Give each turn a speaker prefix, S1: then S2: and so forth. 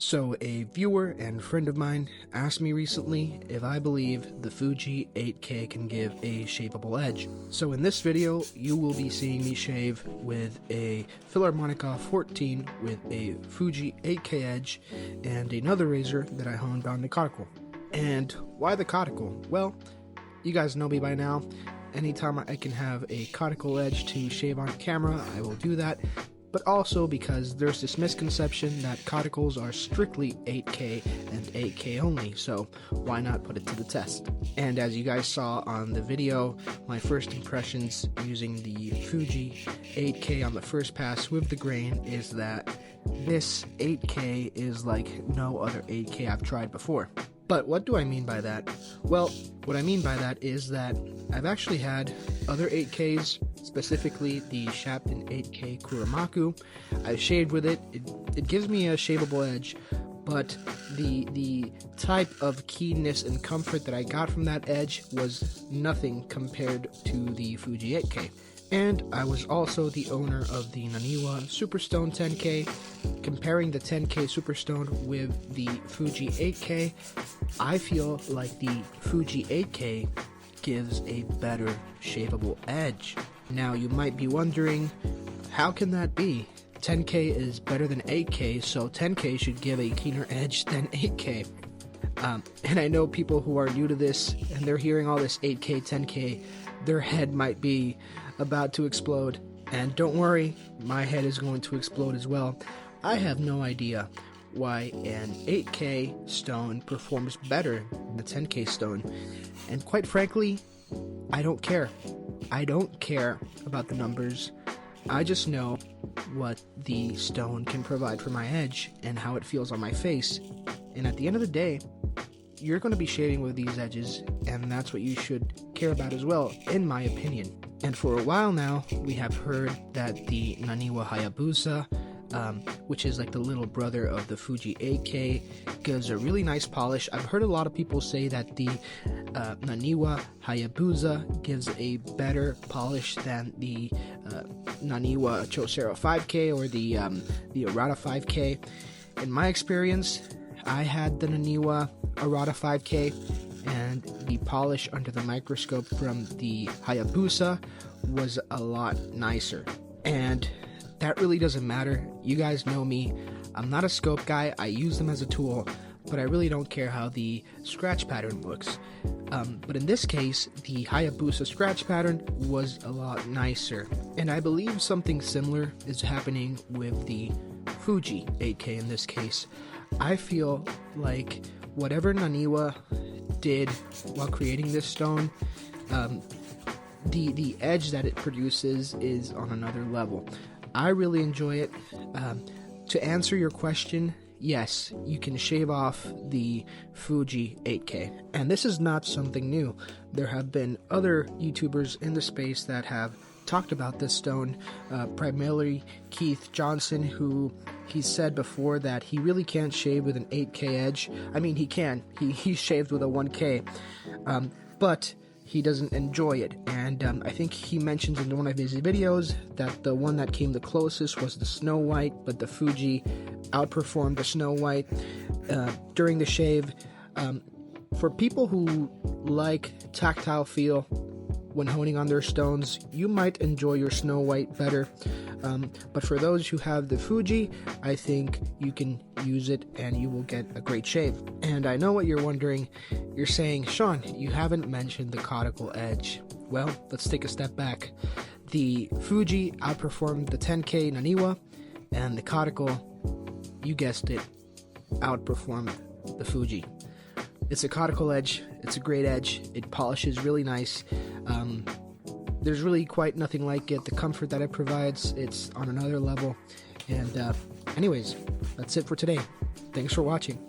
S1: So a viewer and friend of mine asked me recently if I believe the Fuji 8K can give a shapeable edge. So in this video, you will be seeing me shave with a Philharmonica 14 with a Fuji 8K edge and another razor that I honed on the cuticle. And why the cuticle? Well, you guys know me by now. Anytime I can have a cuticle edge to shave on camera, I will do that. But also because there's this misconception that cuticles are strictly 8K and 8K only, so why not put it to the test? And as you guys saw on the video, my first impressions using the Fuji 8K on the first pass with the grain is that this 8K is like no other 8K I've tried before. But what do I mean by that? Well, what I mean by that is that I've actually had other 8Ks, specifically the Shapton 8K Kuramaku. I've shaved with it. It gives me a shaveable edge, but the type of keenness and comfort that I got from that edge was nothing compared to the Fuji 8K. And I was also the owner of the Naniwa Superstone 10K. Comparing the 10K Superstone with the Fuji 8K, I feel like the Fuji 8K gives a better shapeable edge. Now you might be wondering, how can that be? 10K is better than 8K, so 10K should give a keener edge than 8K. And I know people who are new to this and they're hearing all this 8K, 10K, their head might be about to explode. And don't worry, my head is going to explode as well. I have no idea why an 8K stone performs better than the 10K stone. And quite frankly, I don't care. I don't care about the numbers. I just know what the stone can provide for my edge and how it feels on my face. And at the end of the day, you're going to be shaving with these edges, and that's what you should care about as well, in my opinion. And for a while now, we have heard that the Naniwa Hayabusa, which is like the little brother of the Fuji 8K, gives a really nice polish. I've heard a lot of people say that the Naniwa Hayabusa gives a better polish than the Naniwa Chosero 5K or the Arata 5K. In my experience, I had the Naniwa Arata 5K, and the polish under the microscope from the Hayabusa was a lot nicer. And that really doesn't matter. You guys know me. I'm not a scope guy. I use them as a tool, but I really don't care how the scratch pattern looks. But in this case, the Hayabusa scratch pattern was a lot nicer. And I believe something similar is happening with the Fuji 8K in this case. I feel like whatever Naniwa did while creating this stone, the edge that it produces is on another level. I really enjoy it. To answer your question, yes, you can shave off the Fuji 8K. And this is not something new. There have been other YouTubers in the space that have talked about this stone, primarily Keith Johnson, who he said before that he really can't shave with an 8K edge. I mean, he can. He shaved with a 1K. But he doesn't enjoy it, and I think he mentions in one of his videos that the one that came the closest was the Snow White, but the Fuji outperformed the Snow White during the shave. For people who like tactile feel when honing on their stones, you might enjoy your Snow White better, but for those who have the Fuji, I think you can use it and you will get a great shave. And I know what you're wondering. You're saying, Sean, you haven't mentioned the cuticle edge. Well, let's take a step back. The Fuji outperformed the 10K Naniwa, and the cuticle, you guessed it, outperformed the Fuji. It's a cuticle edge. It's a great edge. It polishes really nice. There's really quite nothing like it. The comfort that it provides, it's on another level. And anyways, that's it for today. Thanks for watching.